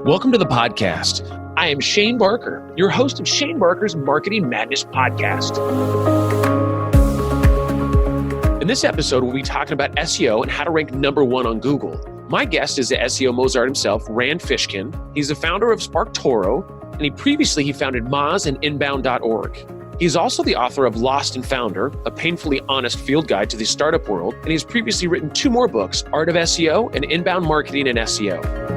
Welcome to the podcast. I am Shane Barker, your host of Shane Barker's Marketing Madness podcast. In this episode, we'll be talking about SEO and how to rank number one on Google. My guest is the SEO Mozart himself, Rand Fishkin. He's the founder of SparkToro, and he previously founded Moz and Inbound.org. He's also the author of Lost and Founder, a painfully honest field guide to the startup world, and he's previously written two more books, Art of SEO and Inbound Marketing and SEO.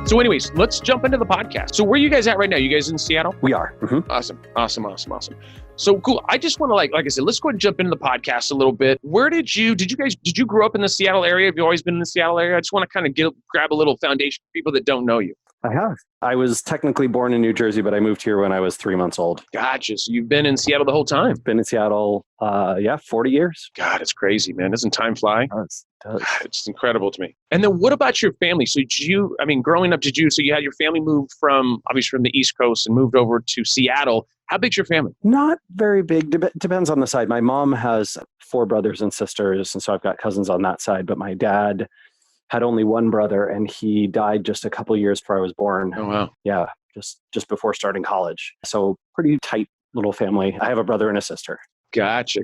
So anyways, let's jump into the podcast. So where are you guys at right now? You guys in Seattle? We are. Mm-hmm. Awesome. So cool. I just want to like I said, let's go ahead and jump into the podcast a little bit. Where did you grow up in the Seattle area? Have you always been in the Seattle area? I just want to kind of grab a little foundation for people that don't know you. I have. I was technically born in New Jersey, but I moved here when I was 3 months old. Gotcha. So you've been in Seattle the whole time? Been in Seattle, 40 years. God, it's crazy, man. Doesn't time fly? It does. It's incredible to me. And then what about your family? So growing up, so you had your family move obviously from the East Coast and moved over to Seattle. How big's your family? Not very big. Depends on the side. My mom has 4 brothers and sisters, and so I've got cousins on that side. But my dad had only one brother, and he died just a couple of years before I was born. Oh, wow. Yeah, just before starting college. So pretty tight little family. I have a brother and a sister. Gotcha.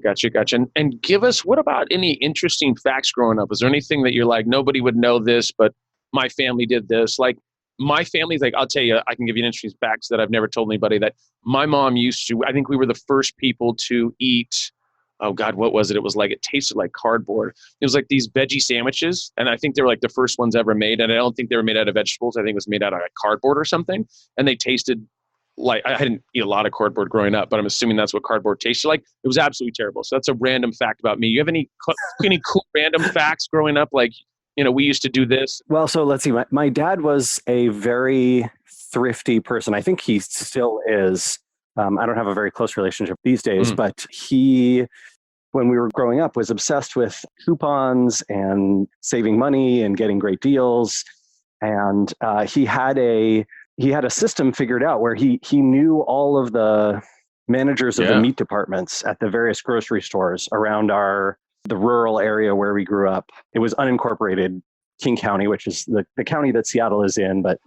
And give us, what about any interesting facts growing up? Is there anything that you're like, nobody would know this, but my family did this? Like my family's like, I'll tell you, I can give you an interesting facts that I've never told anybody, that my mom I think we were the first people to eat, oh God, what was it? It tasted like cardboard. It was like these veggie sandwiches. And I think they were like the first ones ever made. And I don't think they were made out of vegetables. I think it was made out of like cardboard or something. And they tasted like, I didn't eat a lot of cardboard growing up, but I'm assuming that's what cardboard tasted like. It was absolutely terrible. So that's a random fact about me. You have any cool random facts growing up? Like, we used to do this. Well, so let's see. My dad was a very thrifty person. I think he still is. I don't have a very close relationship these days, but he, when we were growing up, was obsessed with coupons and saving money and getting great deals. And he had a system figured out where he knew all of the managers of the meat departments at the various grocery stores around the rural area where we grew up. It was unincorporated King County, which is the county that Seattle is in, but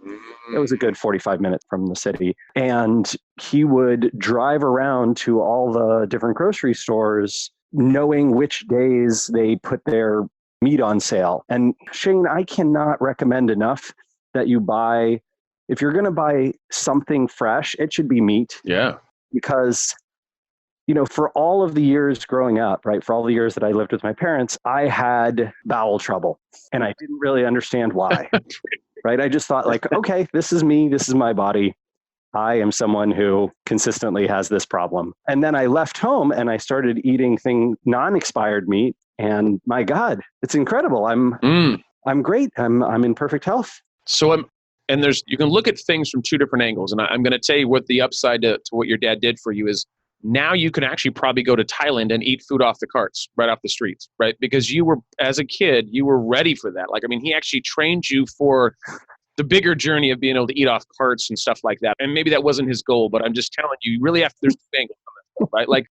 it was a good 45 minutes from the city. And he would drive around to all the different grocery stores, knowing which days they put their meat on sale. And Shane, I cannot recommend enough that you buy, if you're going to buy something fresh, it should be meat. Yeah. Because for all of the years growing up, right, for all the years that I lived with my parents, I had bowel trouble and I didn't really understand why, right? I just thought like, okay, this is me. This is my body. I am someone who consistently has this problem. And then I left home and I started eating non-expired meat. And my God, it's incredible. I'm great. I'm in perfect health. So you can look at things from two different angles. And I'm going to tell you what the upside to what your dad did for you is. Now you can actually probably go to Thailand and eat food off the carts, right off the streets, right? Because as a kid, you were ready for that. Like, I mean, he actually trained you for the bigger journey of being able to eat off carts and stuff like that. And maybe that wasn't his goal, but I'm just telling you, you really have to, there's two angles on that, right? Like,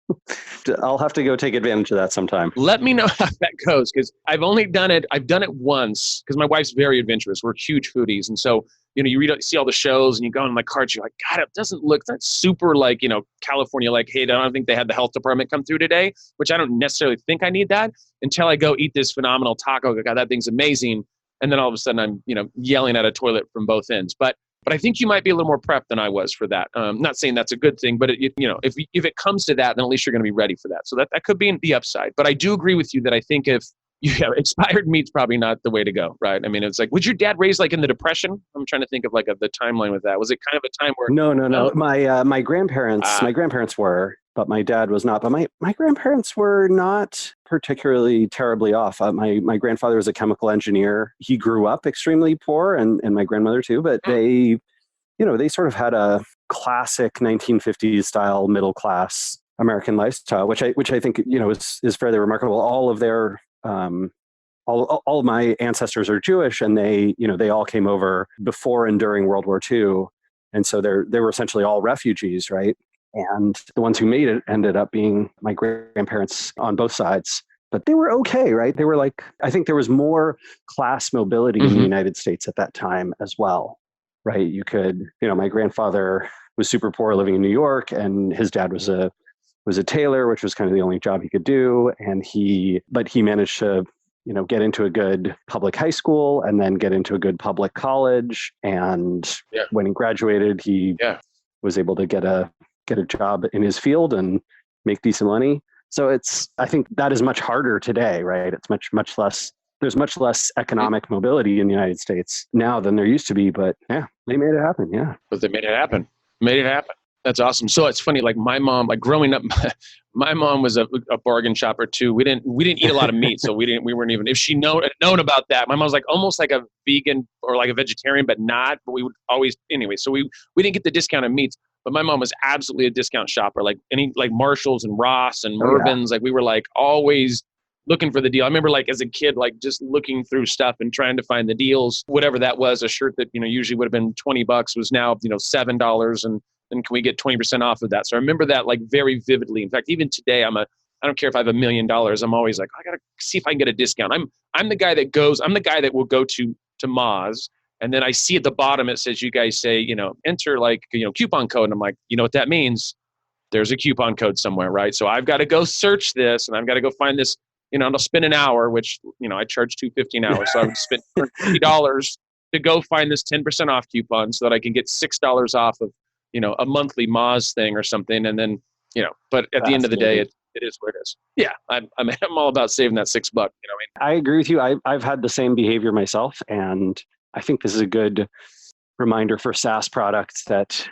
I'll have to go take advantage of that sometime. Let me know how that goes, because I've done it once, because my wife's very adventurous. We're huge foodies. And so, you see all the shows and you go on the carts, you're like, God, it doesn't look that super like, California, like, hey, I don't think they had the health department come through today, which I don't necessarily think I need that until I go eat this phenomenal taco. God, that thing's amazing. And then all of a sudden I'm, yelling at a toilet from both ends. But I think you might be a little more prepped than I was for that. Not saying that's a good thing, but if it comes to that, then at least you're going to be ready for that. So that could be the upside. But I do agree with you that I think if expired meat's probably not the way to go, right? I mean, it's like, was your dad raised like in the Depression? I'm trying to think of the timeline with that. Was it kind of a time where? No. My grandparents were, but my dad was not. But my grandparents were not particularly terribly off. My grandfather was a chemical engineer. He grew up extremely poor, and my grandmother too. But they sort of had a classic 1950s style middle class American lifestyle, which I think is fairly remarkable. All of their all of my ancestors are Jewish, and they all came over before and during World War II, and so they were essentially all refugees, right? And the ones who made it ended up being my grandparents on both sides. but they were okay, right? They were like, I think there was more class mobility in the United States at that time as well, right? You could, my grandfather was super poor living in New York, and his dad was a tailor, which was kind of the only job he could do. But he managed to, get into a good public high school and then get into a good public college. And when he graduated, he was able to get a job in his field and make decent money. So I think that is much harder today, right? It's much less, there's much less economic mobility in the United States now than there used to be, but yeah, they made it happen. Yeah. But they made it happen. That's awesome. So it's funny, like my mom, like growing up, my mom was a bargain shopper too. We didn't eat a lot of meat. So we weren't even, if she known about that, my mom's like almost like a vegan or like a vegetarian, but not, but we would always, anyway. So we didn't get the discounted meats, but my mom was absolutely a discount shopper, like like Marshalls and Ross and Mervyn's. Like we were like always looking for the deal. I remember like as a kid, like just looking through stuff and trying to find the deals, whatever that was. A shirt that, usually would have been $20 was now, $7, and can we get 20% off of that? So I remember that like very vividly. In fact, even today, I don't care if I have $1 million. I'm always like, I got to see if I can get a discount. I'm the guy that will go to Moz, and then I see at the bottom, it says, you guys say, enter like, coupon code. And I'm like, you know what that means? There's a coupon code somewhere, right? So I've got to go search this, and I've got to go find this, and I'll spend an hour, which, I charge $2.50 an hour. So I would spend $50 to go find this 10% off coupon so that I can get $6 off of, a monthly Moz thing or something. And then, but at the end of the day, it is what it is. Yeah. I'm all about saving that $6. I agree with you. I've had the same behavior myself. And I think this is a good reminder for SaaS products that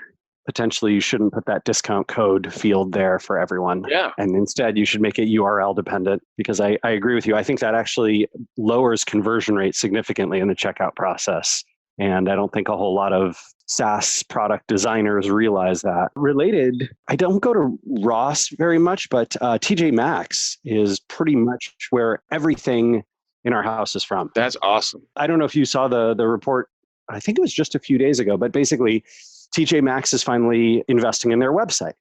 potentially you shouldn't put that discount code field there for everyone. Yeah. And instead you should make it URL dependent, because I agree with you. I think that actually lowers conversion rate significantly in the checkout process. And I don't think a whole lot of SaaS product designers realize that. Related, I don't go to Ross very much, but TJ Maxx is pretty much where everything in our house is from. That's awesome. I don't know if you saw the report. I think it was just a few days ago, but basically TJ Maxx is finally investing in their website,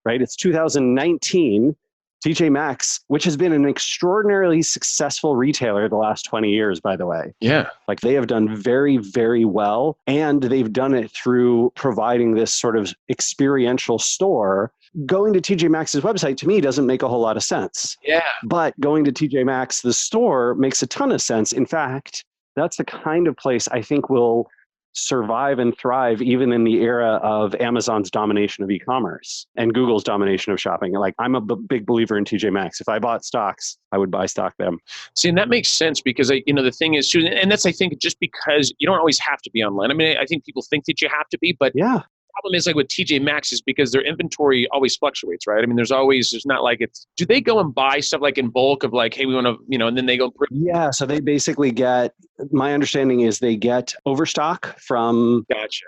right? It's 2019. TJ Maxx, which has been an extraordinarily successful retailer the last 20 years, by the way. Yeah. Like they have done very, very well. And they've done it through providing this sort of experiential store. Going to TJ Maxx's website, to me, doesn't make a whole lot of sense. Yeah. But going to TJ Maxx, the store, makes a ton of sense. In fact, that's the kind of place I think will survive and thrive even in the era of Amazon's domination of e-commerce and Google's domination of shopping. Like I'm a big believer in TJ Maxx. If I bought stocks, I would buy stock them. See, and that makes sense because the thing is, and that's, I think, just because you don't always have to be online. I mean, I think people think that you have to be, but yeah. Problem is like with TJ Maxx is because their inventory always fluctuates, right? I mean, there's not like do they go and buy stuff like in bulk of like, hey, we want to, and then they go. Yeah. So they basically my understanding is they get overstock from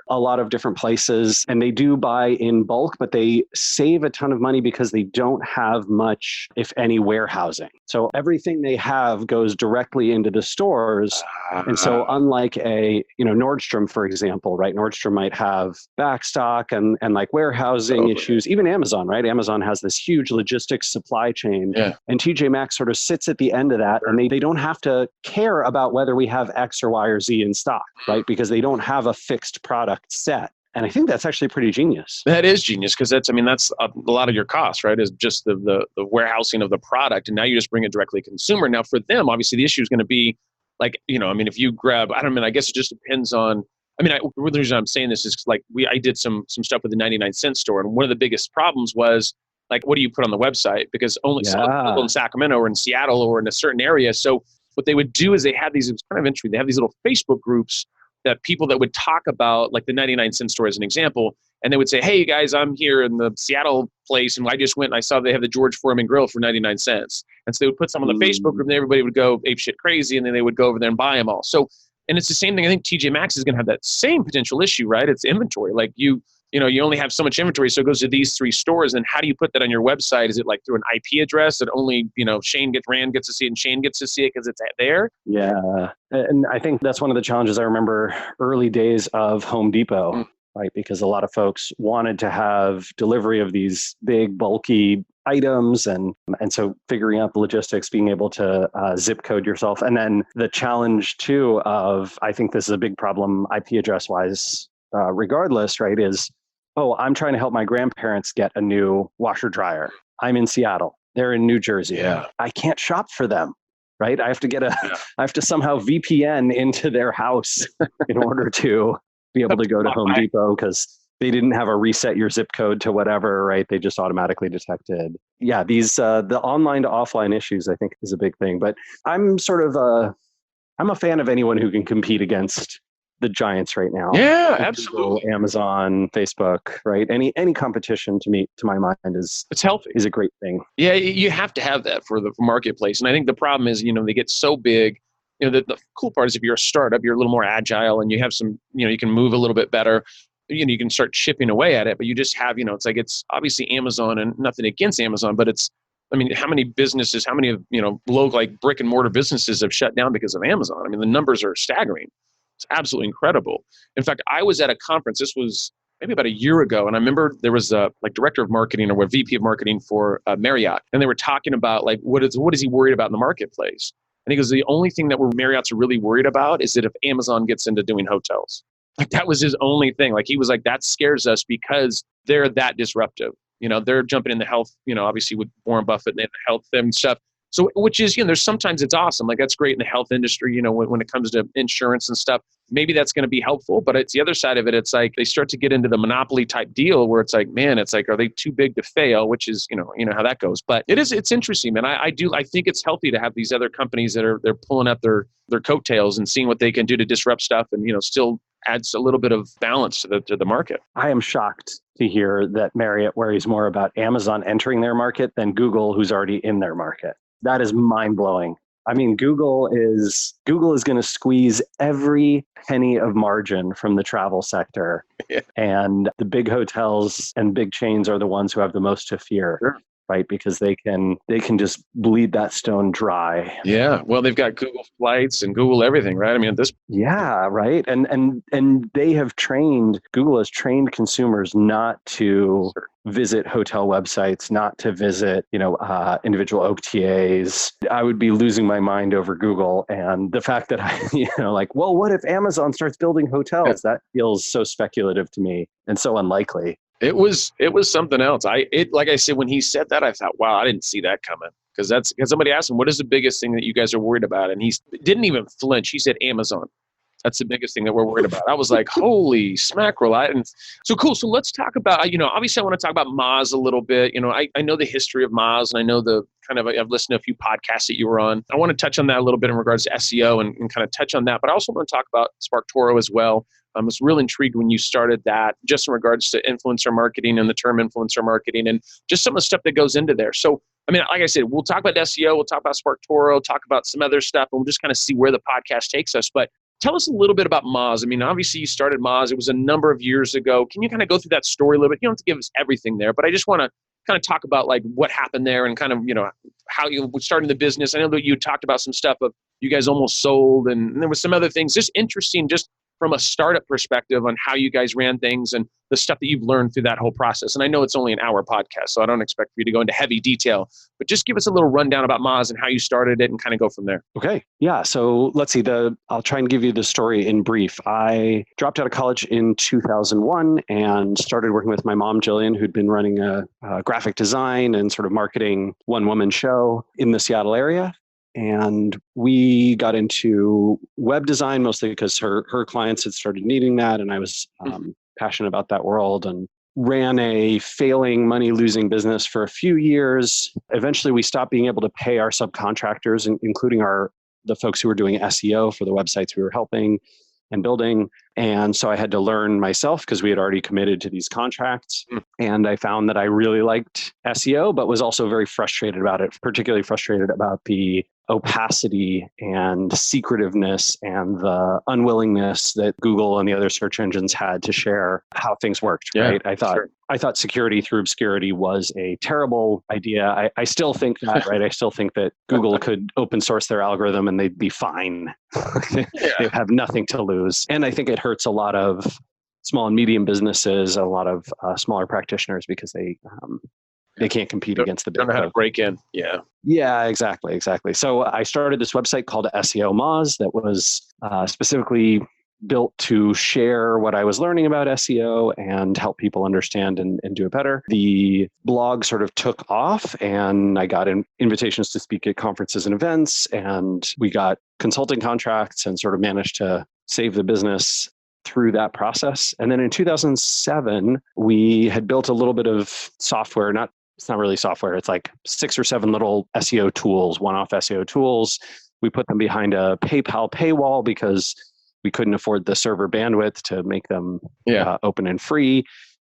a lot of different places, and they do buy in bulk, but they save a ton of money because they don't have much, if any, warehousing. So everything they have goes directly into the stores. And so unlike Nordstrom, for example, right? Nordstrom might have backstock and like warehousing issues, even Amazon, right? Amazon has this huge logistics supply chain. Yeah. And TJ Maxx sort of sits at the end of that, and they don't have to care about whether we have X or Y or Z in stock, right? Because they don't have a fixed product set. And I think that's actually pretty genius. That is genius because that's a lot of your cost, right? Is just the warehousing of the product. And now you just bring it directly to consumer. Now for them, obviously the issue is going to be like, if you grab, I guess it just depends on, the reason I'm saying this is like I did some stuff with the 99-cent store. And one of the biggest problems was like, what do you put on the website? Because only some people in Sacramento or in Seattle or in a certain area. So what they would do is they had these, it's kind of interesting. They have these little Facebook groups that people that would talk about like the 99-cent store as an example. And they would say, hey, you guys, I'm here in the Seattle place. And I just went and I saw they have the George Foreman grill for 99 cents. And so they would put some on the Facebook group and everybody would go apeshit crazy. And then they would go over there and buy them all. So, and it's the same thing. I think TJ Maxx is going to have that same potential issue, right? It's inventory. Like you only have so much inventory. So it goes to these 3 stores. And how do you put that on your website? Is it like through an IP address that only, Rand gets to see it and Shane gets to see it because it's there? Yeah. And I think that's one of the challenges I remember early days of Home Depot, right? Because a lot of folks wanted to have delivery of these big, bulky items. And so figuring out the logistics, being able to zip code yourself. And then the challenge too of, I think this is a big problem IP address wise, regardless, right, is, oh, I'm trying to help my grandparents get a new washer dryer. I'm in Seattle. They're in New Jersey. Yeah. I can't shop for them, right? I have to I have to somehow VPN into their house in order to be able to go to Home Depot because they didn't have a reset your zip code to whatever, right? They just automatically detected. Yeah, these the online to offline issues, I think, is a big thing. But I'm I'm a fan of anyone who can compete against the giants right now. Yeah, Google, absolutely. Amazon, Facebook, right? Any competition to my mind It's healthy. is a great thing. Yeah, you have to have that for the marketplace. And I think the problem is, they get so big. The cool part is if you're a startup, you're a little more agile and you have some, you can move a little bit better. You can start chipping away at it, but you just have, it's obviously Amazon, and nothing against Amazon, but how many businesses, how many of, local, like brick and mortar businesses have shut down because of Amazon? I mean, the numbers are staggering. It's absolutely incredible. In fact, I was at a conference, this was maybe about a year ago, and I remember there was a director of marketing or VP of marketing for Marriott, and they were talking about what is he worried about in the marketplace? And he goes, the only thing that Marriott's are really worried about is that if Amazon gets into doing hotels. Like that was his only thing. Like he was like, that scares us because they're that disruptive. They're jumping in the health, obviously with Warren Buffett and the health and stuff. So, which is, there's sometimes it's awesome. Like that's great in the health industry, when it comes to insurance and stuff, maybe that's going to be helpful, but it's the other side of it. It's like they start to get into the monopoly type deal where it's like, man, it's like, are they too big to fail? Which is, how that goes. But it's interesting, man. I think it's healthy to have these other companies that they're pulling up their coattails and seeing what they can do to disrupt stuff and, still adds a little bit of balance to the market. I am shocked to hear that Marriott worries more about Amazon entering their market than Google, who's already in their market. That is mind blowing. I mean, Google is going to squeeze every penny of margin from the travel sector. Yeah. And the big hotels and big chains are the ones who have the most to fear. Sure. Right? Because they can just bleed that stone dry. Yeah. Well, they've got Google Flights and Google everything, right? I mean, Yeah, right. And they have Google has trained consumers not to visit hotel websites, not to visit, individual OTAs. I would be losing my mind over Google. And the fact that well, what if Amazon starts building hotels? That feels so speculative to me and so unlikely. It was something else. Like I said, when he said that, I thought, wow, I didn't see that coming. Because somebody asked him, what is the biggest thing that you guys are worried about? And he didn't even flinch. He said, Amazon. That's the biggest thing that we're worried about. I was like, holy smackerel. So cool. So let's talk about, obviously I want to talk about Moz a little bit. I know the history of Moz, and I know I've listened to a few podcasts that you were on. I want to touch on that a little bit in regards to SEO and kind of touch on that. But I also want to talk about SparkToro as well. I was real intrigued when you started that, just in regards to influencer marketing and the term influencer marketing and just some of the stuff that goes into there. So, like I said, we'll talk about SEO, we'll talk about SparkToro, talk about some other stuff, and we'll just kind of see where the podcast takes us. But tell us a little bit about Moz. Obviously you started Moz. It was a number of years ago. Can you kind of go through that story a little bit? You don't have to give us everything there, but I just want to kind of talk about like what happened there and kind of, how you were starting the business. I know that you talked about some stuff of you guys almost sold and there was some other things. Just interesting, just from a startup perspective on how you guys ran things and the stuff that you've learned through that whole process. And I know it's only an hour podcast, so I don't expect you to go into heavy detail, but just give us a little rundown about Moz and how you started it and kind of go from there. Okay. Yeah. So let's see. I'll try and give you the story in brief. I dropped out of college in 2001 and started working with my mom, Jillian, who'd been running a graphic design and sort of marketing one-woman show in the Seattle area. And we got into web design mostly because her clients had started needing that. And I was passionate about that world and ran a failing money-losing business for a few years. Eventually, we stopped being able to pay our subcontractors, including the folks who were doing SEO for the websites we were helping and building. And so I had to learn myself because we had already committed to these contracts. And I found that I really liked SEO, but was also very frustrated about it, particularly frustrated about the opacity and secretiveness and the unwillingness that Google and the other search engines had to share how things worked, right? I thought security through obscurity was a terrible idea. I still think that, right? I still think that Google could open source their algorithm and they'd be fine. They have nothing to lose. And I think it hurts a lot of small and medium businesses, a lot of smaller practitioners because they they can't compete Don't, against the big don't know how to folks. break in. Yeah. Yeah, exactly. So I started this website called SEO Moz that was specifically built to share what I was learning about SEO and help people understand and do it better. The blog sort of took off, and I got invitations to speak at conferences and events, and we got consulting contracts and sort of managed to save the business through that process. And then in 2007, we had built a little bit of software, it's not really software. It's like 6 or 7 little SEO tools, one-off SEO tools. We put them behind a PayPal paywall because we couldn't afford the server bandwidth to make them open and free.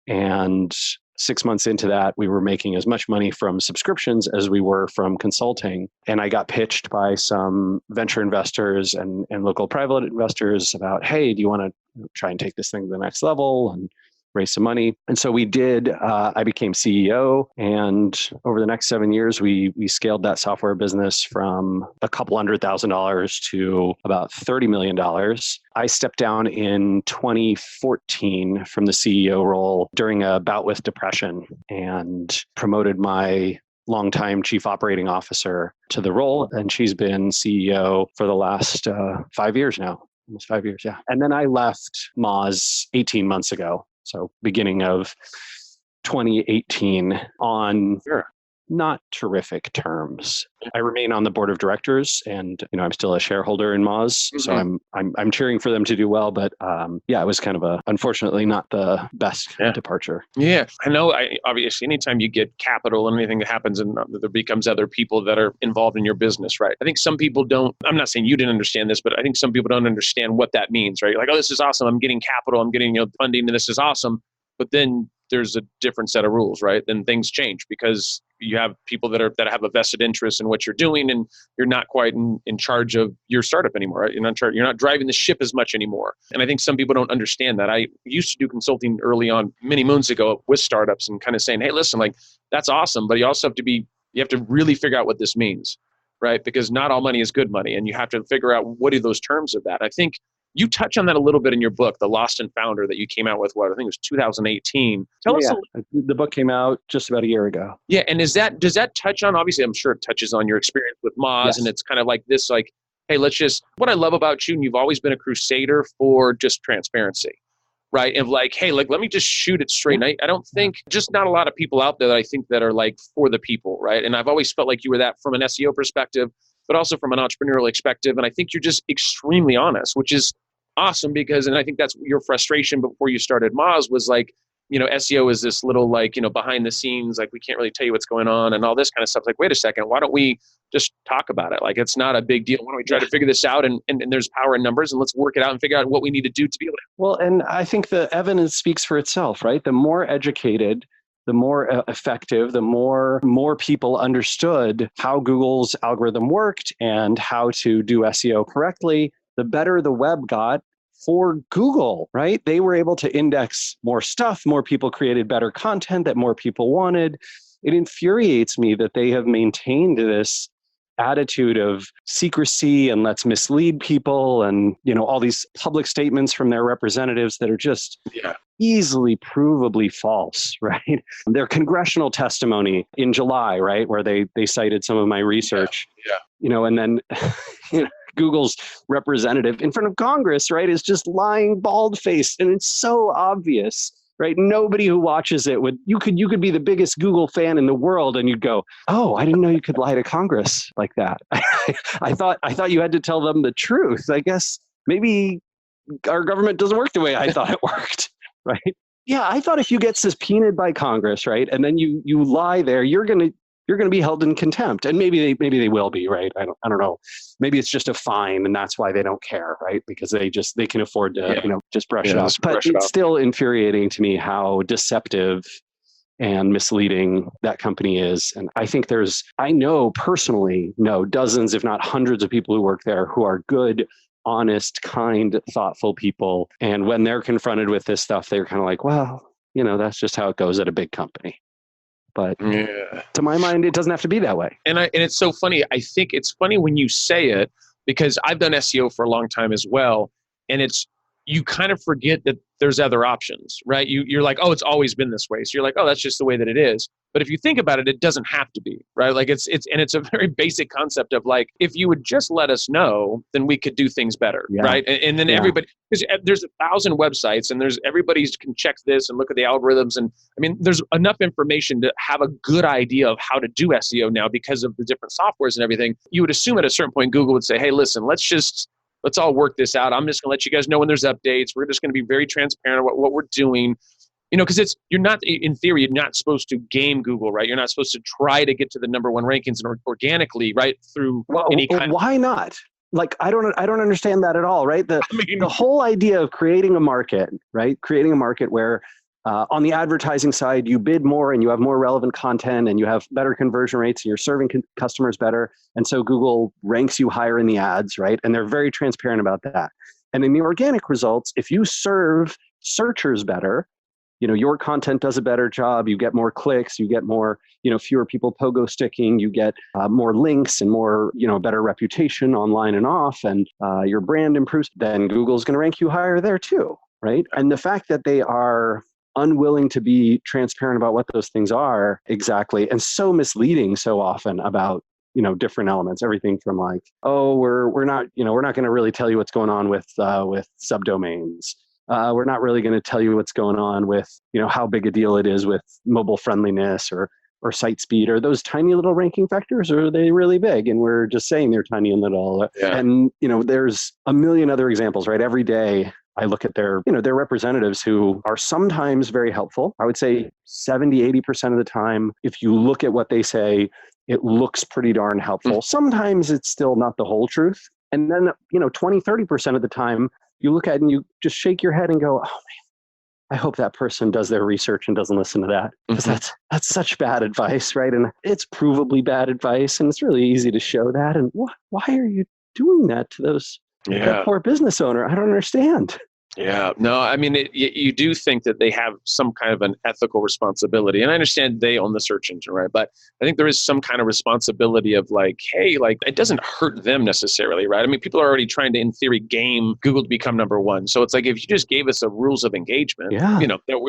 And 6 months into that, we were making as much money from subscriptions as we were from consulting. And I got pitched by some venture investors and local private investors about, hey, do you want to try and take this thing to the next level and raise some money? And so we did. I became CEO, and over the next 7 years, we scaled that software business from a couple $100,000 to about $30 million. I stepped down in 2014 from the CEO role during a bout with depression and promoted my longtime chief operating officer to the role. And she's been CEO for the last 5 years now, almost 5 years. Yeah. And then I left Moz 18 months ago. So beginning of 2018 on not terrific terms. I remain on the board of directors, and I'm still a shareholder in Moz. Mm-hmm. So I'm cheering for them to do well. But it was kind of unfortunately not the best departure. Yeah, I know. Obviously, anytime you get capital and anything that happens, and there becomes other people that are involved in your business, right? I think some people don't. I'm not saying you didn't understand this, but I think some people don't understand what that means, right? You're like, oh, this is awesome. I'm getting capital. I'm getting funding, and this is awesome. But then there's a different set of rules, right? Then things change because you have people that have a vested interest in what you're doing, and you're not quite in charge of your startup anymore, right? You're not driving the ship as much anymore. And I think some people don't understand that. I used to do consulting early on, many moons ago, with startups, and kind of saying, hey, listen, like, that's awesome, but you have to really figure out what this means, right? Because not all money is good money, and you have to figure out what are those terms of that. I think you touch on that a little bit in your book, The Lost and Founder, that you came out with, I think it was 2018. Tell us. The book came out just about a year ago. Yeah, and does that touch on, obviously, I'm sure it touches on your experience with Moz, yes. And it's kind of like this, like, hey, what I love about you, and you've always been a crusader for just transparency, right? And like, hey, like, let me just shoot it straight. And I don't think, just not a lot of people out there that I think that are like for the people, right? And I've always felt like you were that from an SEO perspective, but also from an entrepreneurial perspective. And I think you're just extremely honest, which is awesome, because, and I think that's your frustration before you started Moz was like, SEO is this little, like, behind the scenes, like, we can't really tell you what's going on and all this kind of stuff. Like, wait a second, why don't we just talk about it? Like, it's not a big deal. Why don't we try to figure this out, and there's power in numbers, and let's work it out and figure out what we need to do to be able to. Well, and I think the evidence speaks for itself, right? The more educated, the more effective, the more people understood how Google's algorithm worked and how to do SEO correctly, the better the web got for Google, right? They were able to index more stuff, more people created better content that more people wanted. It infuriates me that they have maintained this attitude of secrecy and let's mislead people, and all these public statements from their representatives that are just easily provably false, right? Their congressional testimony in July, right, where they cited some of my research, and then Google's representative in front of Congress, right, is just lying bald-faced, and it's so obvious, right? Nobody who watches it you could be the biggest Google fan in the world, and you'd go, "Oh, I didn't know you could lie to Congress like that." I thought you had to tell them the truth. I guess maybe our government doesn't work the way I thought it worked, right? Yeah, I thought if you get subpoenaed by Congress, right, and then you lie there, you're gonna be held in contempt, and maybe they will be, right? I don't know. Maybe it's just a fine, and that's why they don't care, right? Because they can afford to just brush it off. But it's still infuriating to me how deceptive and misleading that company is. And I think I personally know dozens, if not hundreds, of people who work there who are good, honest, kind, thoughtful people. And when they're confronted with this stuff, they're kind of like, well, that's just how it goes at a big company. But to my mind, it doesn't have to be that way. And it's so funny. I think it's funny when you say it, because I've done SEO for a long time as well. And you kind of forget that there's other options, right? You're like, oh, it's always been this way. So you're like, oh, that's just the way that it is. But if you think about it, it doesn't have to be, right? Like it's a very basic concept of like, if you would just let us know, then we could do things better, right? And then everybody, because there's 1,000 websites and everybody can check this and look at the algorithms. And I mean, there's enough information to have a good idea of how to do SEO now because of the different softwares and everything. You would assume at a certain point, Google would say, hey, listen, let's all work this out. I'm just going to let you guys know when there's updates. We're just going to be very transparent about what we're doing. Because you're not, in theory, you're not supposed to game Google, right? You're not supposed to try to get to the number one rankings and organically, right? Through any kind of... Why not? Like, I don't understand that at all, right? The whole idea of creating a market, right? Creating a market where on the advertising side, you bid more and you have more relevant content and you have better conversion rates and you're serving customers better. And so Google ranks you higher in the ads, right? And they're very transparent about that. And in the organic results, if you serve searchers better, your content does a better job, you get more clicks, you get more, fewer people pogo sticking, you get more links and more, better reputation online and off, and your brand improves, then Google's going to rank you higher there too, right? And the fact that they are unwilling to be transparent about what those things are exactly, and so misleading so often about different elements, everything from like, oh, we're not going to really tell you what's going on with subdomains. We're not really going to tell you what's going on with, how big a deal it is with mobile friendliness or site speed. Are those tiny little ranking factors, or are they really big? And we're just saying they're tiny and little. Yeah. And, there's a million other examples, right? Every day I look at their representatives who are sometimes very helpful. I would say 70, 80% of the time, if you look at what they say, it looks pretty darn helpful. Sometimes it's still not the whole truth. And then, 20, 30% of the time, you look at it and you just shake your head and go, oh man, I hope that person does their research and doesn't listen to that, because that's such bad advice, right? And it's provably bad advice, and it's really easy to show that. And why are you doing that to that poor business owner? I don't understand. Yeah, no, I mean, you do think that they have some kind of an ethical responsibility. And I understand they own the search engine, right? But I think there is some kind of responsibility of like, hey, like it doesn't hurt them necessarily, right? I mean, people are already trying to, in theory, game Google to become number one. So it's like, if you just gave us a rules of engagement,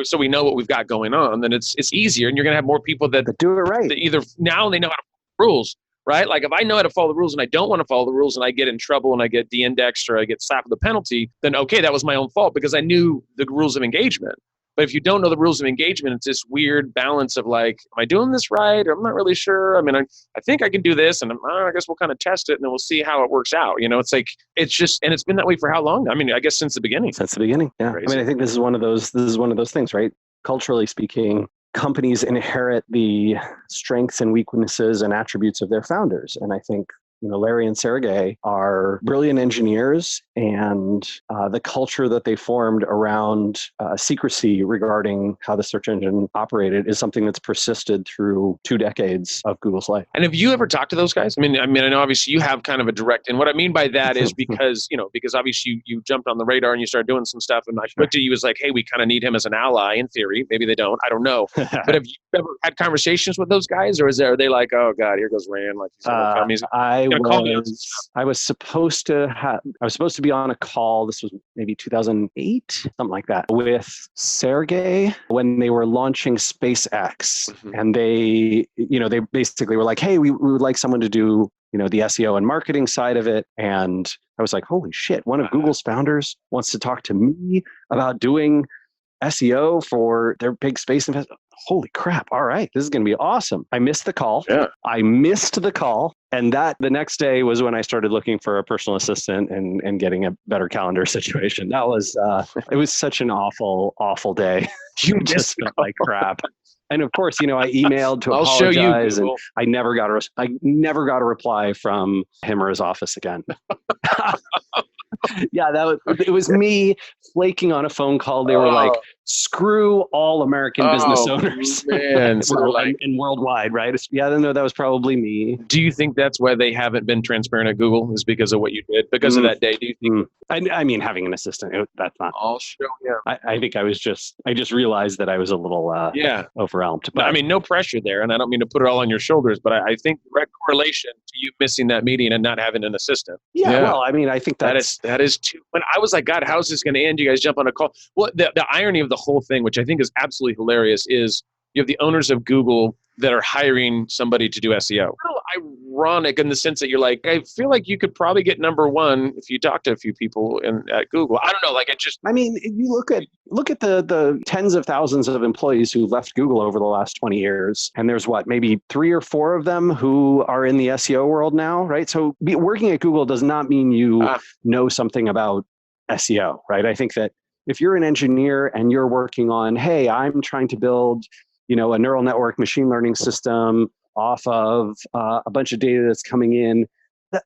so we know what we've got going on, then it's easier. And you're going to have more people that do it right. That either now they know how to follow rules, right? Like if I know how to follow the rules and I don't want to follow the rules and I get in trouble and I get de-indexed or I get slapped with a penalty, then okay, that was my own fault because I knew the rules of engagement. But if you don't know the rules of engagement, it's this weird balance of like, am I doing this right? Or I'm not really sure. I mean, I think I can do this, and I guess we'll kind of test it and then we'll see how it works out. It's like, it's just, and it's been that way for how long? I mean, I guess since the beginning. Since the beginning, yeah. Crazy. I mean, I think this is one of those things, right? Culturally speaking, companies inherit the strengths and weaknesses and attributes of their founders. And I think, Larry and Sergey are brilliant engineers, and the culture that they formed around secrecy regarding how the search engine operated is something that's persisted through 2 decades of Google's life. And have you ever talked to those guys? I mean, I know obviously you have kind of a direct, and what I mean by that is because, because obviously you jumped on the radar and you started doing some stuff, and I looked at you as like, hey, we kind of need him as an ally in theory. Maybe they don't, I don't know. But have you ever had conversations with those guys, or are they like, oh God, here goes Rand, like I was supposed to be on a call. This was maybe 2008, something like that, with Sergey when they were launching SpaceX. And they basically were like, hey, we would like someone to do, the SEO and marketing side of it. And I was like, holy shit, one of Google's founders wants to talk to me about doing SEO for their big space investment. Holy crap. All right. This is going to be awesome. I missed the call. Yeah. I missed the call. And the next day was when I started looking for a personal assistant and getting a better calendar situation. That was, it was such an awful, awful day. You just felt like crap. And of course, I emailed to apologize. I'll show you, and I never got a reply from him or his office again. Yeah, it was me flaking on a phone call. They were like, screw all American business owners. Man. And worldwide, right? Yeah, no, that was probably me. Do you think that's why they haven't been transparent at Google, is because of what you did? Because of that day, do you think? I mean, having an assistant, that's not. I'll show you. I think I just realized that I was a little overwhelmed. But I mean, no pressure there. And I don't mean to put it all on your shoulders, but I think direct correlation to you missing that meeting and not having an assistant. Yeah. Well, I mean, I think that is too. When I was like, God, how is this going to end? You guys jump on a call. Well, the irony of the whole thing, which I think is absolutely hilarious, is you have the owners of Google that are hiring somebody to do SEO. Ironic in the sense that you're like, I feel like you could probably get number one if you talk to a few people at Google. I don't know. Like I mean, you look at the tens of thousands of employees who left Google over the last 20 years, and there's maybe 3 or 4 of them who are in the SEO world now, right? So working at Google does not mean you know something about SEO, right? I think that if you're an engineer and you're working on, hey, I'm trying to build, a neural network machine learning system off of a bunch of data that's coming in,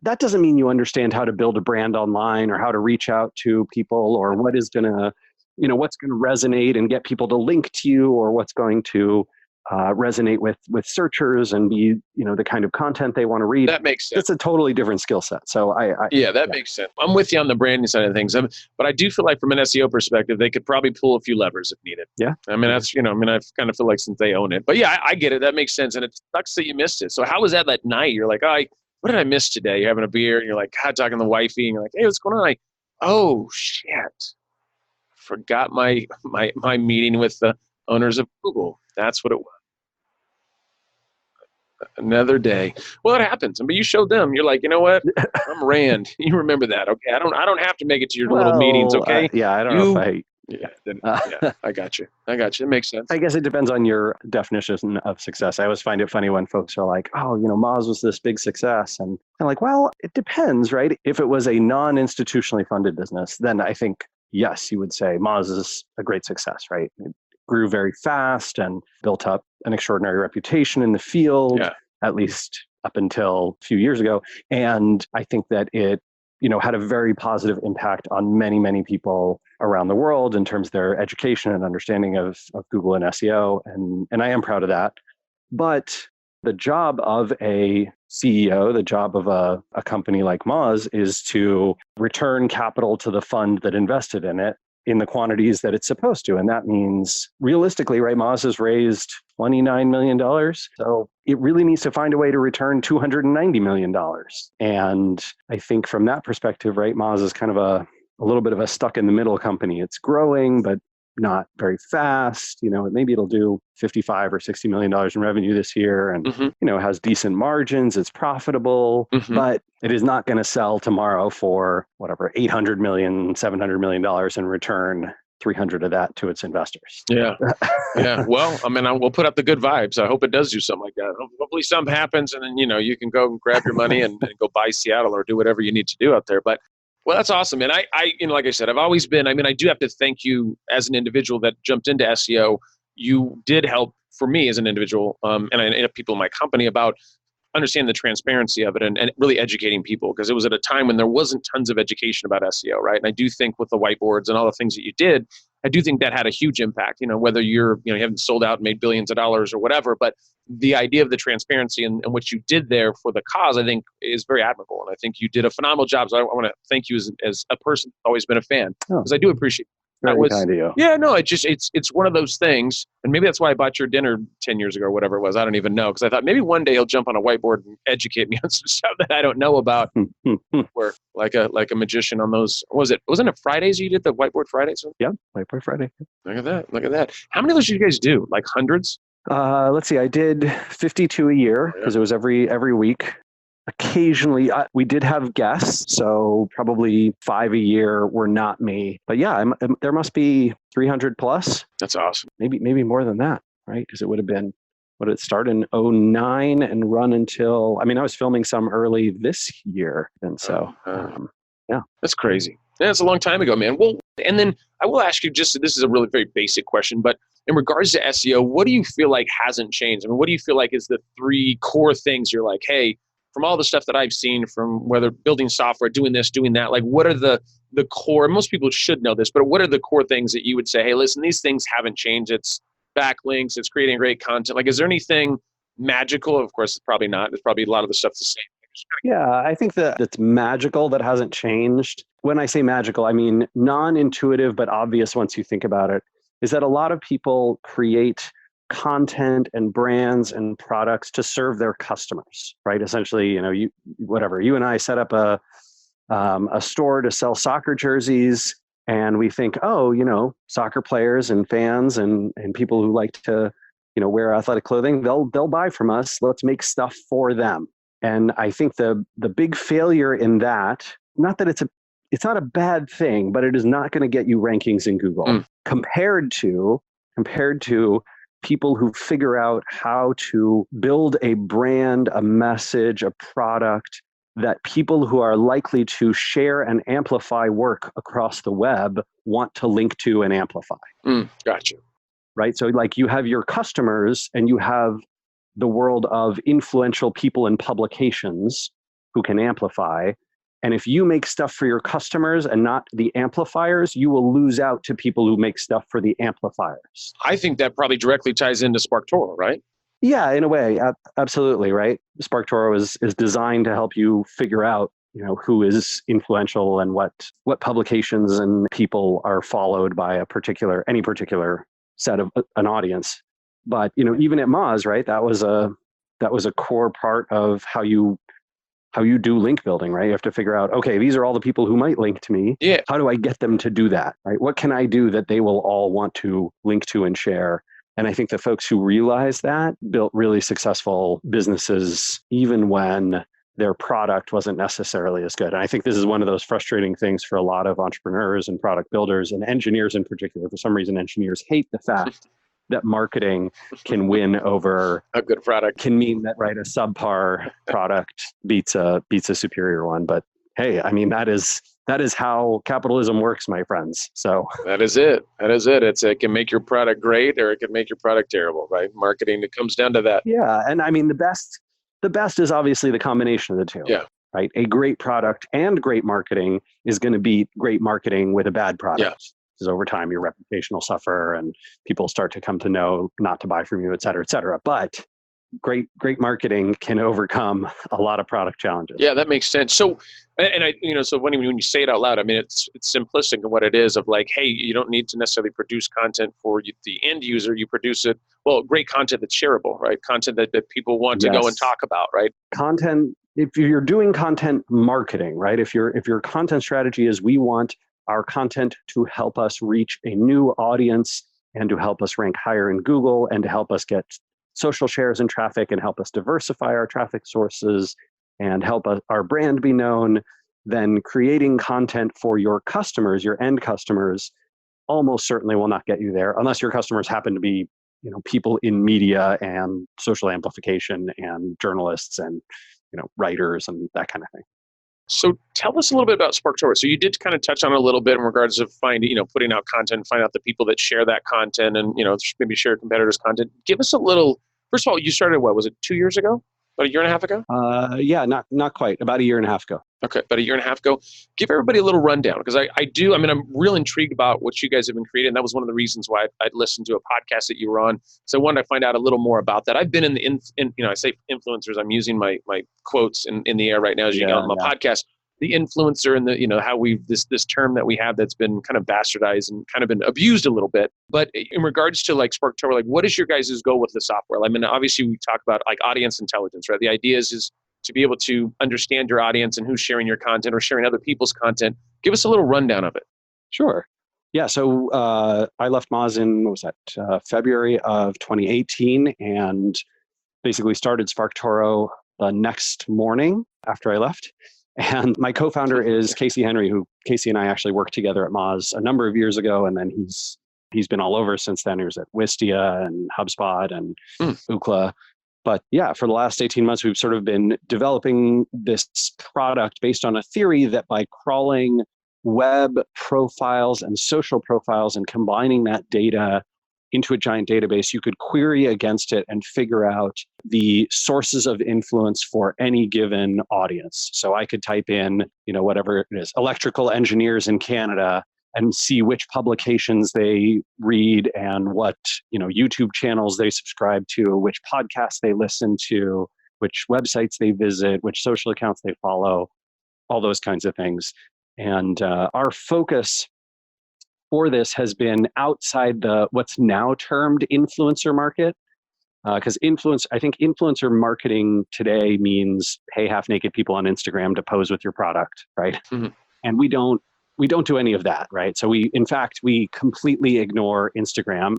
that doesn't mean you understand how to build a brand online or how to reach out to people or what is going to, what's going to resonate and get people to link to you, or what's going to resonate with searchers and be, the kind of content they want to read. That makes sense. It's a totally different skill set. So that makes sense. I'm with you on the branding side of things. But I do feel like from an SEO perspective, they could probably pull a few levers if needed. Yeah. I mean, that's, I kind of feel like since they own it, but yeah, I get it. That makes sense. And it sucks that you missed it. So how was that night? You're like, what did I miss today? You're having a beer and you're like, God, talking to the wifey and you're like, hey, what's going on? Like, oh shit. Forgot my meeting with the owners of Google. That's what it was. Another day. Well, it happens. But you showed them. You're like, you know what? I'm Rand. You remember that, okay? I don't have to make it to your little meetings, okay? I don't know if I. I got you. It makes sense. I guess it depends on your definition of success. I always find it funny when folks are like, oh, Moz was this big success. And I'm like, well, it depends, right? If it was a non-institutionally funded business, then I think, yes, you would say Moz is a great success, right? It grew very fast and built up an extraordinary reputation in the field, at least up until a few years ago. And I think that it, had a very positive impact on many, many people around the world in terms of their education and understanding of Google and SEO. And I am proud of that. But the job of a CEO, the job of a company like Moz is to return capital to the fund that invested in it in the quantities that it's supposed to. And that means realistically, right, Moz has raised $29 million. So it really needs to find a way to return $290 million. And I think from that perspective, right, Moz is kind of a little bit of a stuck in the middle company. It's growing, but not very fast. Maybe it'll do $55 or $60 million in revenue this year and, has decent margins. It's profitable, but it is not going to sell tomorrow for whatever, $800 million, $700 million and return 300 of that to its investors. Yeah. Yeah. Well, we'll put up the good vibes. I hope it does do something like that. Hopefully something happens and then, you can go and grab your money and go buy Seattle or do whatever you need to do out there. But well, that's awesome. And I, like I said, I've always been, I do have to thank you as an individual that jumped into SEO. You did help for me as an individual. And I have people in my company about understanding the transparency of it and really educating people, because it was at a time when there wasn't tons of education about SEO, right? And I do think with the whiteboards and all the things that you did, I do think that had a huge impact, whether you haven't sold out and made billions of dollars or whatever, but the idea of the transparency and what you did there for the cause, I think is very admirable. And I think you did a phenomenal job. So I want to thank you as a person who's always been a fan, because I do appreciate it. Very kind of you. Yeah, no, it's one of those things. And maybe that's why I bought your dinner 10 years ago or whatever it was. I don't even know. Because I thought maybe one day he'll jump on a whiteboard and educate me on some stuff that I don't know about. Or like a magician on those. Wasn't it Fridays you did the whiteboard Fridays? Yeah, Whiteboard Friday. Look at that. How many of those did you guys do? Like hundreds? Let's see. I did 52 a year because it was every week. Occasionally, we did have guests, so probably 5 a year were not me. But yeah, there must be 300 plus. That's awesome. Maybe more than that, right? Because it would have been, what did it start in 2009 and run until, I was filming some early this year. And so, yeah. That's crazy. Yeah, it's a long time ago, man. Well, and then I will ask you this is a really very basic question, but in regards to SEO, what do you feel like hasn't changed? What do you feel like is the 3 core things you're like, hey, from all the stuff that I've seen, from whether building software, doing this, doing that, like what are the core, most people should know this, but what are the core things that you would say, hey, listen, these things haven't changed. It's backlinks, it's creating great content. Like, is there anything magical? Of course, probably not. There's probably a lot of the stuff the same. Yeah, I think that's magical that hasn't changed. When I say magical, I mean non-intuitive, but obvious once you think about it, is that a lot of people create content and brands and products to serve their customers, right? Essentially, you and I set up a store to sell soccer jerseys, and we think, soccer players and fans and people who like to, wear athletic clothing, they'll buy from us. Let's make stuff for them. And I think the big failure in that, not that it's not a bad thing, but it is not going to get you rankings in Google compared to people who figure out how to build a brand, a message, a product that people who are likely to share and amplify work across the web want to link to and amplify. Gotcha. Right? So like you have your customers and you have the world of influential people and publications who can amplify. And if you make stuff for your customers and not the amplifiers, you will lose out to people who make stuff for the amplifiers. I think that probably directly ties into SparkToro, right? Yeah, in a way, absolutely, right? SparkToro is designed to help you figure out, who is influential and what publications and people are followed by any particular set of an audience. But even at Moz, right? That was a core part of how you do link building, right? You have to figure out, okay, these are all the people who might link to me. Yeah. How do I get them to do that, right? What can I do that they will all want to link to and share? And I think the folks who realized that built really successful businesses, even when their product wasn't necessarily as good. And I think this is one of those frustrating things for a lot of entrepreneurs and product builders and engineers in particular. For some reason, engineers hate the fact that marketing can win over a good product. Can mean that, right, a subpar product beats a superior one. But hey, I mean, that is how capitalism works, my friends. So that is it. It can make your product great or it can make your product terrible, right? Marketing, it comes down to that. Yeah. And I mean, the best is obviously the combination of the two. Yeah. Right. A great product and great marketing is going to beat great marketing with a bad product. Yeah. Because over time, your reputation will suffer and people start to come to know not to buy from you, et cetera, et cetera. But great marketing can overcome a lot of product challenges. Yeah, that makes sense. So, and I, so when you say it out loud, I mean, it's simplistic in what it is of like, hey, you don't need to necessarily produce content for the end user. You produce it, great content that's shareable, right? Content that people want to go and talk about, right? Content, if you're doing content marketing, right? If your content strategy is we want our content to help us reach a new audience and to help us rank higher in Google and to help us get social shares and traffic and help us diversify our traffic sources and help our brand be known, then creating content for your customers, your end customers, almost certainly will not get you there unless your customers happen to be, people in media and social amplification and journalists and, writers and that kind of thing. So tell us a little bit about SparkToro. So you did kind of touch on it a little bit in regards of putting out content, find out the people that share that content and, maybe share competitors' content. Give us a little, first of all, you started, what was it, 2 years ago? About a year and a half ago? Yeah, not quite. About a year and a half ago. Okay, about a year and a half ago. Give everybody a little rundown because I'm real intrigued about what you guys have been creating. That was one of the reasons why I'd listened to a podcast that you were on. So I wanted to find out a little more about that. I've been I say influencers. I'm using my quotes in the air right now as you get on my podcast. The influencer and the how we this term that we have that's been kind of bastardized and kind of been abused a little bit. But in regards to like SparkToro, like what is your guys' goal with the software? I mean, obviously we talk about like audience intelligence, right? The idea is to be able to understand your audience and who's sharing your content or sharing other people's content. Give us a little rundown of it. Sure. Yeah. So I left Moz in February of 2018 and basically started SparkToro the next morning after I left. And my co-founder is Casey Henry, who Casey and I actually worked together at Moz a number of years ago. And then he's been all over since then. He was at Wistia and HubSpot and Ookla. But yeah, for the last 18 months, we've sort of been developing this product based on a theory that by crawling web profiles and social profiles and combining that data into a giant database, you could query against it and figure out the sources of influence for any given audience. So I could type in, whatever it is, electrical engineers in Canada and see which publications they read and what, YouTube channels they subscribe to, which podcasts they listen to, which websites they visit, which social accounts they follow, all those kinds of things. And our focus for this has been outside what's now termed influencer market. Because I think influencer marketing today means pay half-naked people on Instagram to pose with your product, right? Mm-hmm. And we don't do any of that, right? So we completely ignore Instagram.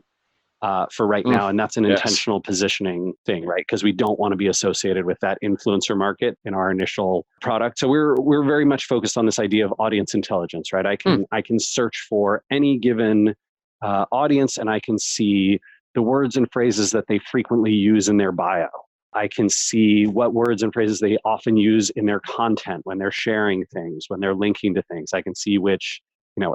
for right now. And that's an intentional positioning thing, right? Because we don't want to be associated with that influencer market in our initial product. So we're very much focused on this idea of audience intelligence, right? I can search for any given audience, and I can see the words and phrases that they frequently use in their bio. I can see what words and phrases they often use in their content when they're sharing things, when they're linking to things. I can see which,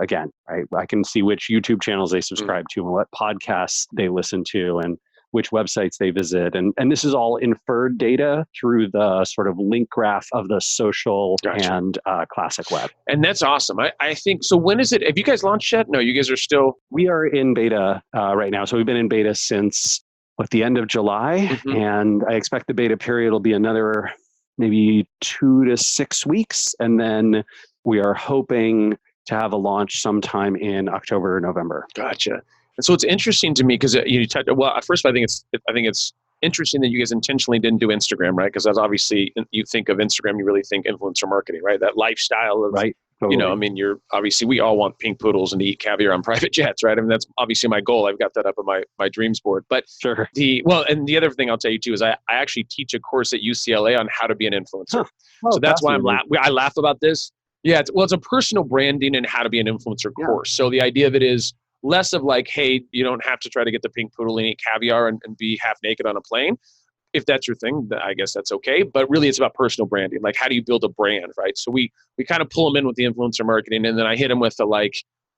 again, right? I can see which YouTube channels they subscribe to and what podcasts they listen to and which websites they visit. And this is all inferred data through the sort of link graph of the social and classic web. And that's awesome. I think, so when is it, have you guys launched yet? No, you guys are still... We are in beta right now. So we've been in beta since the end of July. And I expect the beta period will be another maybe 2 to 6 weeks. And then we are hoping to have a launch sometime in October or November. Gotcha. And so it's interesting to me because you talked, well, first I think it's interesting that you guys intentionally didn't do Instagram, right? Because that's obviously, you think of Instagram, you really think influencer marketing, right? That lifestyle of, right. Totally. We all want pink poodles and to eat caviar on private jets, right? I mean, that's obviously my goal. I've got that up on my dreams board. But sure. And the other thing I'll tell you too is I actually teach a course at UCLA on how to be an influencer. So that's why I laugh about this. Yeah, it's a personal branding and how to be an influencer course. So the idea of it is less of like, hey, you don't have to try to get the pink poodle and eat caviar and be half naked on a plane. If that's your thing, I guess that's okay. But really, it's about personal branding. Like, how do you build a brand, right? So we kind of pull them in with the influencer marketing, and then I hit them with the like,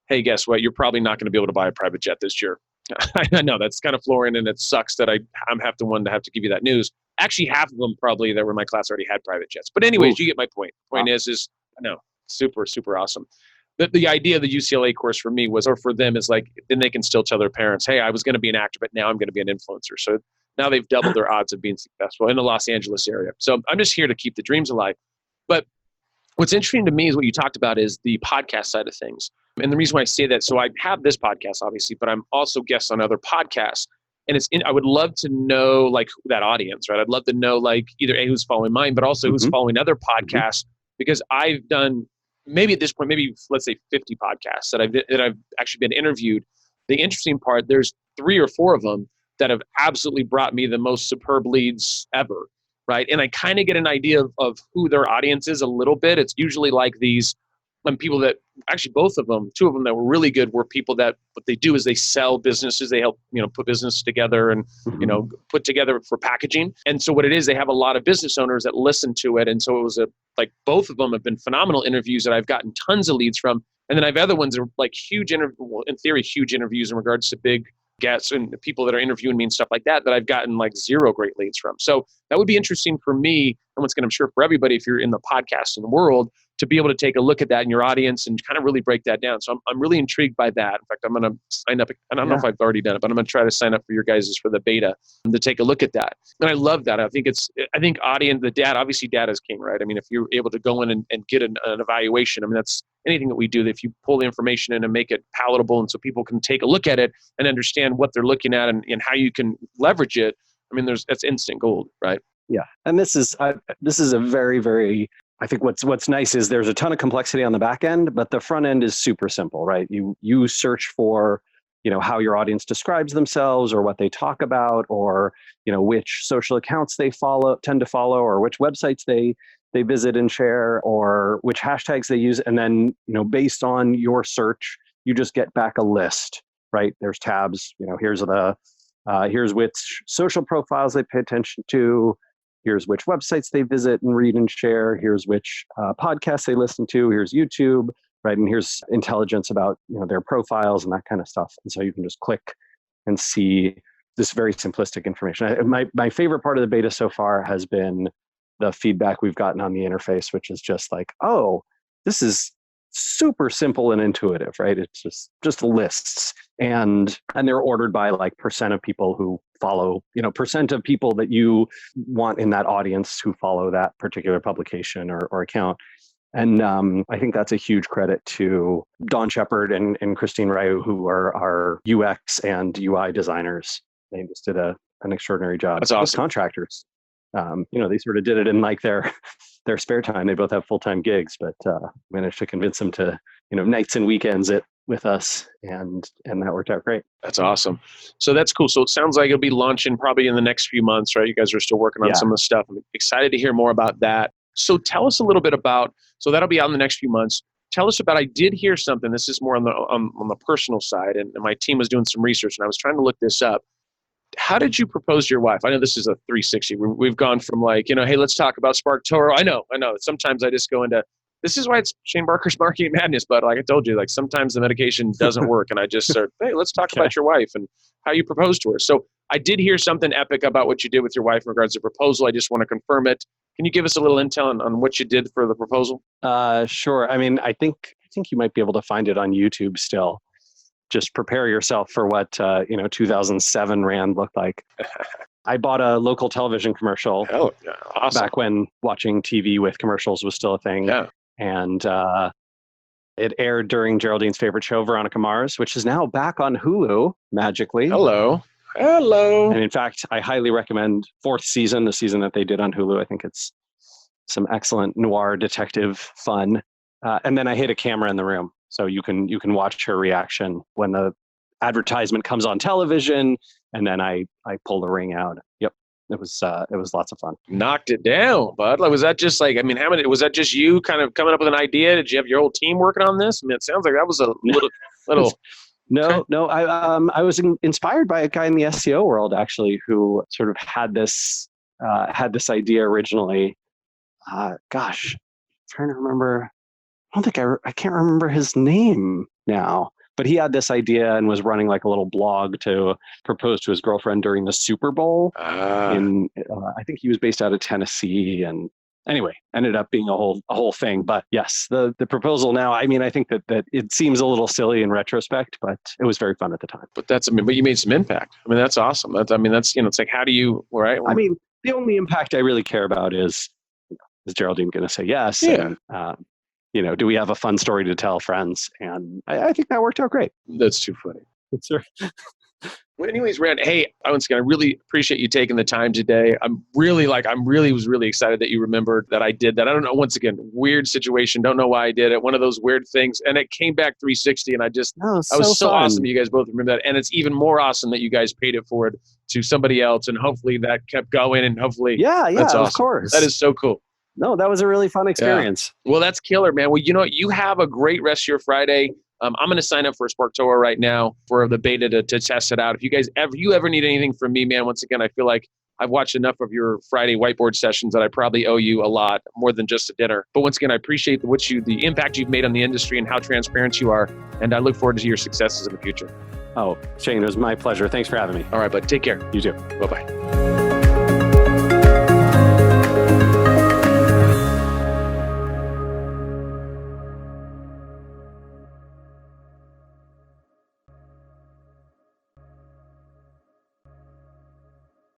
hey, guess what? You're probably not going to be able to buy a private jet this year. I know that's kind of flooring, and it sucks that I'm have to give you that news. Actually, half of them probably that were in my class already had private jets. But anyways, you get my point. Point is no, super, super awesome. The idea of the UCLA course for me was, or for them, is like, then they can still tell their parents, hey, I was going to be an actor, but now I'm going to be an influencer. So now they've doubled their odds of being successful in the Los Angeles area. So I'm just here to keep the dreams alive. But what's interesting to me is what you talked about is the podcast side of things. And the reason why I say that, so I have this podcast, obviously, but I'm also guest on other podcasts. And I would love to know like that audience, right? I'd love to know like either who's following mine, but also who's following other podcasts, because I've done maybe at this point, maybe let's say 50 podcasts that I've actually been interviewed. The interesting part, there's 3 or 4 of them that have absolutely brought me the most superb leads ever, right? And I kind of get an idea of who their audience is a little bit. It's usually like these people that, actually both of them, 2 of them that were really good were people that what they do is they sell businesses. They help, put business together and, put together for packaging. And so what it is, they have a lot of business owners that listen to it. And so it was like both of them have been phenomenal interviews that I've gotten tons of leads from. And then I have other ones that are like huge interviews in regards to big guests and people that are interviewing me and stuff like that I've gotten like 0 great leads from. So that would be interesting for me, and what's going to, I'm sure for everybody, if you're in the podcasting world, to be able to take a look at that in your audience and kind of really break that down. So I'm really intrigued by that. In fact, I'm going to sign up. I don't know if I've already done it, but I'm going to try to sign up for your guys' for the beta to take a look at that. And I love that. I think audience, obviously data is king, right? I mean, if you're able to go in and get an evaluation, I mean, that's anything that we do, that if you pull the information in and make it palatable and so people can take a look at it and understand what they're looking at and how you can leverage it. I mean, that's instant gold, right? Yeah. And this is a very, very, I think what's nice is there's a ton of complexity on the back end, but the front end is super simple, right? You search for, how your audience describes themselves or what they talk about, or, which social accounts they tend to follow, or which websites they visit and share, or which hashtags they use. And then, based on your search, you just get back a list, right? There's tabs, here's which social profiles they pay attention to. Here's which websites they visit and read and share. Here's which podcasts they listen to. Here's YouTube, right? And here's intelligence about their profiles and that kind of stuff. And so you can just click and see this very simplistic information. My favorite part of the beta so far has been the feedback we've gotten on the interface, which is just like, oh, this is super simple and intuitive, right? It's just lists, and they're ordered by like percent of people who follow, percent of people that you want in that audience who follow that particular publication or account. And I think that's a huge credit to Dawn Shepard and Christine Ryu, who are our UX and UI designers. They just did an extraordinary job. That's awesome. As contractors. They sort of did it in like their spare time. They both have full-time gigs, but managed to convince them to, nights and weekends at with us, and that worked out great. That's awesome. So that's cool. So it sounds like it'll be launching probably in the next few months, right? You guys are still working on some of the stuff. I'm excited to hear more about that. So tell us a little bit about, so that'll be out in the next few months. Tell us about, I did hear something, this is more on the personal side, and my team was doing some research and I was trying to look this up. How did you propose to your wife? I know this is a 360. We've gone from like, hey, let's talk about SparkToro. I know. Sometimes I just go into, this is why it's Shane Barker's Marketing Madness, but like I told you, like sometimes the medication doesn't work and I just start, hey, let's talk about your wife and how you proposed to her. So I did hear something epic about what you did with your wife in regards to proposal. I just want to confirm it. Can you give us a little intel on what you did for the proposal? Sure. I mean, I think you might be able to find it on YouTube still. Just prepare yourself for what 2007 Rand looked like. I bought a local television commercial awesome. back when watching TV with commercials was still a thing. Yeah. And it aired during Geraldine's favorite show, Veronica Mars, which is now back on Hulu, magically. Hello. And in fact, I highly recommend fourth season, the season that they did on Hulu. I think it's some excellent noir detective fun. And then I hid a camera in the room, so you can watch her reaction when the advertisement comes on television, and then I pull the ring out. Yep. It was lots of fun. Knocked it down, bud. Like, was that just like, was that just you kind of coming up with an idea? Did you have your whole team working on this? It sounds like that was a little. No. I was inspired by a guy in the SEO world, actually, who sort of had this idea originally. Trying to remember. I can't remember his name now. But he had this idea and was running like a little blog to propose to his girlfriend during the Super Bowl. I think he was based out of Tennessee, and anyway, ended up being a whole thing. But yes, the proposal now. I think that it seems a little silly in retrospect, but it was very fun at the time. But but you made some impact. That's awesome. That's it's like, how do you, right? The only impact I really care about is Geraldine going to say yes? Yeah. And, do we have a fun story to tell friends? And I think that worked out great. That's too funny. Sure. Well, anyways, Rand, hey, once again, I really appreciate you taking the time today. I was really excited that you remembered that I did that. I don't know, once again, weird situation. Don't know why I did it. One of those weird things. And it came back 360. And I was so awesome that you guys both remember that. And it's even more awesome that you guys paid it forward to somebody else. And hopefully that kept going. And hopefully, that's awesome. Of course. That is so cool. No, that was a really fun experience. Yeah. Well, that's killer, man. Well, you have a great rest of your Friday. I'm going to sign up for SparkToro right now for the beta to test it out. If you guys ever need anything from me, man, once again, I feel like I've watched enough of your Friday whiteboard sessions that I probably owe you a lot more than just a dinner. But once again, I appreciate the impact you've made on the industry and how transparent you are. And I look forward to your successes in the future. Oh, Shane, it was my pleasure. Thanks for having me. All right, bud. Take care. You too. Bye-bye.